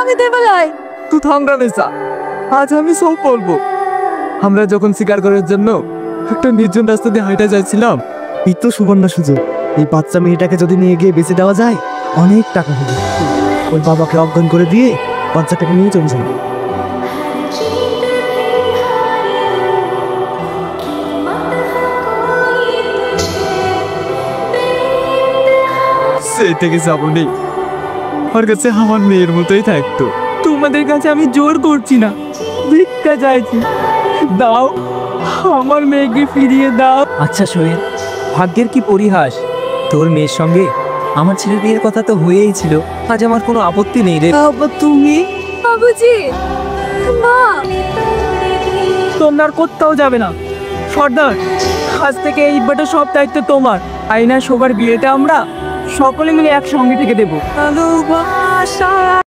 আমি দেব লাই। তুই থাম রামেসা, আজ আমি সব বলবো। আমরা যখন শিকার করার জন্য একটা নির্জন রাস্তা দিয়ে হাঁটা যাচ্ছিলাম, এই তো সুবর্ণ সুযোগ। এই বাচ্চা মেয়েটাকে যদি নিয়ে গিয়ে বেঁচে দেওয়া যায়, অনেক টাকা হবে। ওর বাবাকে অজ্ঞান করে দিয়ে বাচ্চাটাকে নিয়ে চলে যাবে। সেই থেকে যাবো নেই, ওর কাছে আমার মেয়ের মতোই থাকতো। তোমাদের কাছে আমি জোর করছি না, ভিক্ষা চাইছি, দাও, আমার মেয়েকে ফিরিয়ে দাও। আচ্ছা সোহেল, ভাগ্যের কি পরিহাস, তোর মেয়ের সঙ্গে আমার ছেলের বিয়ের কথা তো হয়েই ছিল। আজ আমার কোনো আপত্তি নেই রে। তুমি বাবুজি, মা, তোমরা আর কোথাও যাবে না। সর্দার, আজ থেকে এই ইটভাটার সব দায়িত্ব তোমার। আইনা সবার বিয়েটা আমরা সকলে মিলে একসঙ্গে থেকে দেবো। ভালোবাসা